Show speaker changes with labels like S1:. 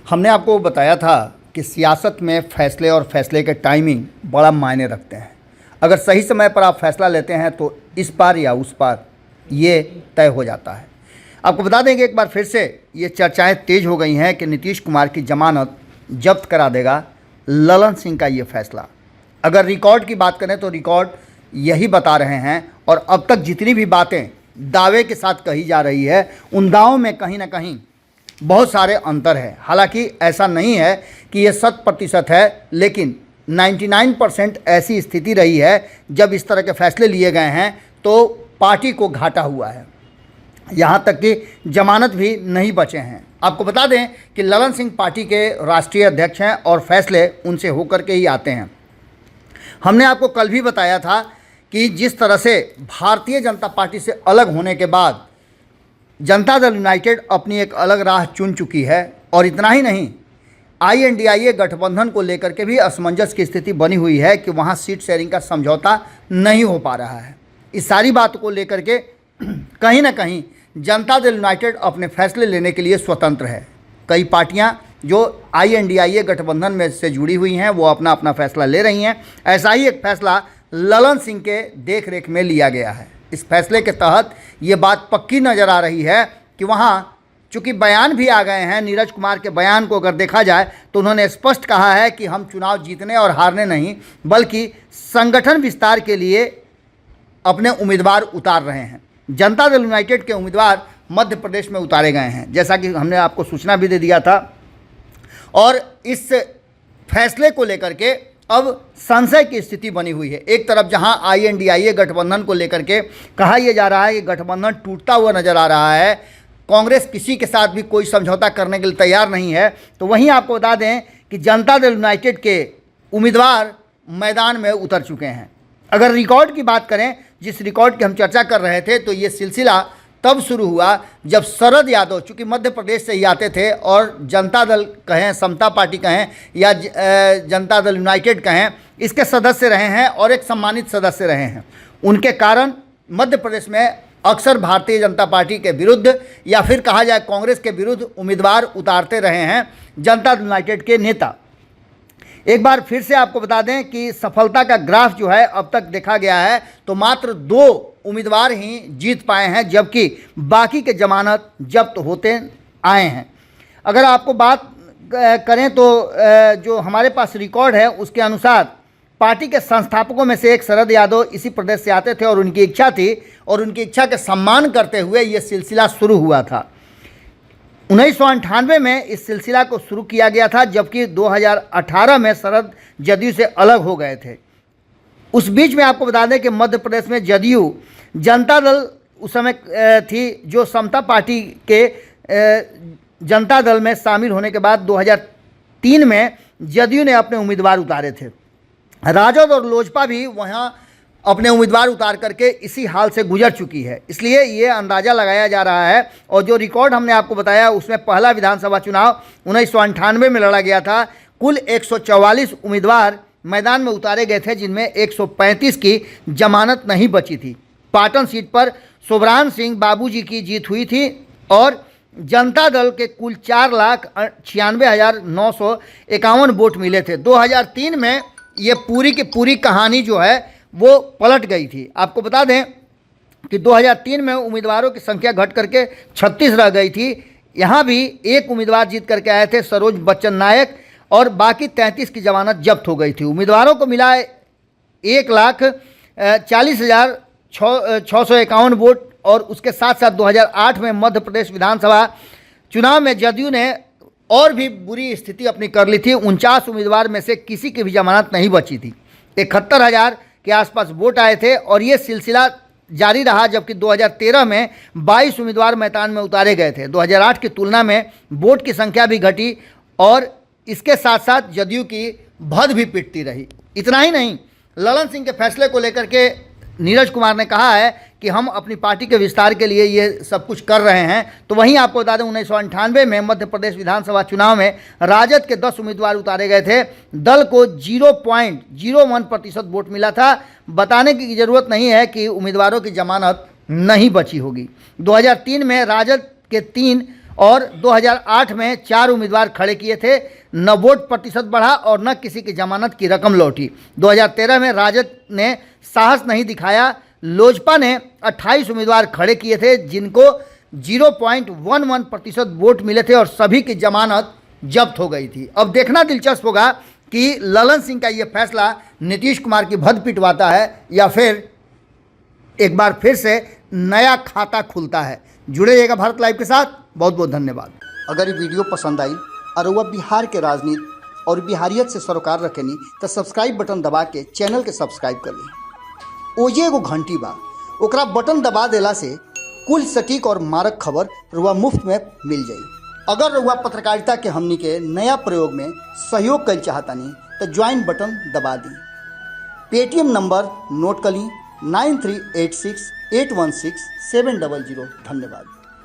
S1: हमने आपको बताया था कि सियासत में फैसले और फैसले के टाइमिंग बड़ा मायने रखते हैं। अगर सही समय पर आप फैसला लेते हैं तो इस पार या उस पार ये तय हो जाता है। आपको बता दें कि एक बार फिर से ये चर्चाएं तेज हो गई हैं कि नीतीश कुमार की जमानत जब्त करा देगा ललन सिंह का ये फैसला। अगर रिकॉर्ड की बात करें तो रिकॉर्ड यही बता रहे हैं और अब तक जितनी भी बातें दावे के साथ कही जा रही है उन दावों में कहीं ना कहीं बहुत सारे अंतर है। हालांकि ऐसा नहीं है कि ये 100% है, लेकिन 99% ऐसी स्थिति रही है जब इस तरह के फैसले लिए गए हैं तो पार्टी को घाटा हुआ है। यहाँ तक कि जमानत भी नहीं बचे हैं। आपको बता दें कि ललन सिंह पार्टी के राष्ट्रीय अध्यक्ष हैं और फैसले उनसे होकर के ही आते हैं। हमने आपको कल भी बताया था कि जिस तरह से भारतीय जनता पार्टी से अलग होने के बाद जनता दल यूनाइटेड अपनी एक अलग राह चुन चुकी है, और इतना ही नहीं, INDIA गठबंधन को लेकर के भी असमंजस की स्थिति बनी हुई है कि वहाँ सीट शेयरिंग का समझौता नहीं हो पा रहा है। इस सारी बात को लेकर के कहीं ना कहीं जनता दल यूनाइटेड अपने फैसले लेने के लिए स्वतंत्र है। कई पार्टियां जो INDIA गठबंधन में से जुड़ी हुई हैं वो अपना अपना फैसला ले रही हैं। ऐसा ही एक फैसला ललन सिंह के देख रेख में लिया गया है। इस फैसले के तहत ये बात पक्की नज़र आ रही है कि वहाँ चूँकि बयान भी आ गए हैं, नीरज कुमार के बयान को अगर देखा जाए तो उन्होंने स्पष्ट कहा है कि हम चुनाव जीतने और हारने नहीं बल्कि संगठन विस्तार के लिए अपने उम्मीदवार उतार रहे हैं। जनता दल यूनाइटेड के उम्मीदवार मध्य प्रदेश में उतारे गए हैं, जैसा कि हमने आपको सूचना भी दे दिया था। और इस फैसले को लेकर के अब संशय की स्थिति बनी हुई है। एक तरफ जहां INDIA गठबंधन को लेकर के कहा यह जा रहा है कि गठबंधन टूटता हुआ नजर आ रहा है, कांग्रेस किसी के साथ भी कोई समझौता करने के लिए तैयार नहीं है, तो वहीं आपको बता दें कि जनता दल यूनाइटेड के उम्मीदवार मैदान में उतर चुके हैं। अगर रिकॉर्ड की बात करें, जिस रिकॉर्ड की हम चर्चा कर रहे थे, तो ये सिलसिला तब शुरू हुआ जब शरद यादव, चूँकि मध्य प्रदेश से ही आते थे और जनता दल कहें, समता पार्टी कहें या जनता दल यूनाइटेड कहें, इसके सदस्य रहे हैं और एक सम्मानित सदस्य रहे हैं। उनके कारण मध्य प्रदेश में अक्सर भारतीय जनता पार्टी के विरुद्ध या फिर कहा जाए कांग्रेस के विरुद्ध उम्मीदवार उतारते रहे हैं जनता दल यूनाइटेड के नेता। एक बार फिर से आपको बता दें कि सफलता का ग्राफ जो है अब तक देखा गया है तो मात्र 2 उम्मीदवार ही जीत पाए हैं, जबकि बाकी के जमानत जब्त होते आए हैं। अगर आपको बात करें तो जो हमारे पास रिकॉर्ड है उसके अनुसार पार्टी के संस्थापकों में से एक शरद यादव इसी प्रदेश से आते थे और उनकी इच्छा थी, और उनकी इच्छा के सम्मान करते हुए ये सिलसिला शुरू हुआ था। 1998 में इस सिलसिला को शुरू किया गया था, जबकि 2018 में शरद जदयू से अलग हो गए थे। उस बीच में आपको बता दें कि मध्य प्रदेश में जदयू जनता दल उस समय थी, जो समता पार्टी के जनता दल में शामिल होने के बाद 2003 में जदयू ने अपने उम्मीदवार उतारे थे। राजद और लोजपा भी वहाँ अपने उम्मीदवार उतार करके इसी हाल से गुजर चुकी है। इसलिए ये अंदाज़ा लगाया जा रहा है, और जो रिकॉर्ड हमने आपको बताया उसमें पहला विधानसभा चुनाव 1998 में लड़ा गया था। कुल 144 उम्मीदवार मैदान में उतारे गए थे, जिनमें 135 की जमानत नहीं बची थी। पाटन सीट पर सोबरान सिंह बाबूजी की जीत हुई थी और जनता दल के कुल 4,96,951 वोट मिले थे। 2003 में ये पूरी की पूरी कहानी जो है वो पलट गई थी। आपको बता दें कि 2003 में उम्मीदवारों की संख्या घट करके 36 रह गई थी। यहाँ भी एक उम्मीदवार जीत करके आए थे, सरोज बच्चन नायक, और बाकी 33 की जमानत जब्त हो गई थी। उम्मीदवारों को मिला 1,40,651 वोट। और उसके साथ साथ 2008 में मध्य प्रदेश विधानसभा चुनाव में जदयू ने और भी बुरी स्थिति अपनी कर ली थी। 49 उम्मीदवार में से किसी की भी जमानत नहीं बची थी। 71,000 के आसपास वोट आए थे और ये सिलसिला जारी रहा, जबकि 2013 में 22 उम्मीदवार मैदान में उतारे गए थे। 2008 की तुलना में वोट की संख्या भी घटी और इसके साथ साथ जदयू की भद भी पिटती रही। इतना ही नहीं, ललन सिंह के फैसले को लेकर के नीरज कुमार ने कहा है कि हम अपनी पार्टी के विस्तार के लिए ये सब कुछ कर रहे हैं। तो वहीं आपको बता दें 1998 में मध्य प्रदेश विधानसभा चुनाव में राजद के 10 उम्मीदवार उतारे गए थे। दल को 0.01% वोट मिला था। बताने की ज़रूरत नहीं है कि उम्मीदवारों की जमानत नहीं बची होगी। 2003 में राजद के 3 और 2008 में 4 उम्मीदवार खड़े किए थे, न वोट प्रतिशत बढ़ा और न किसी की जमानत की रकम लौटी। 2013 में राजद ने साहस नहीं दिखाया, लोजपा ने 28 उम्मीदवार खड़े किए थे जिनको 0.11% वोट मिले थे और सभी की जमानत जब्त हो गई थी। अब देखना दिलचस्प होगा कि ललन सिंह का ये फैसला नीतीश कुमार की भद्द पिटवाता है या फिर एक बार फिर से नया खाता खुलता है। जुड़े रहिएगा भारत लाइव के साथ। बहुत बहुत धन्यवाद। अगर ये वीडियो पसंद आई और वह बिहार के राजनीति और बिहारियत से सरोकार रखेनी तो सब्सक्राइब बटन दबा के चैनल के सब्सक्राइब कर ली। ओजे एगो घंटी बा, ओकरा बटन दबा देला से कुल सटीक और मारक खबर रुआ मुफ्त में मिल जाई। अगर रुआ पत्रकारिता के हमनी के नया प्रयोग में सहयोग कर चाहतानी तो ज्वाइन बटन दबा दी। पेटीएम नंबर नोट कर ली 9386816700। धन्यवाद।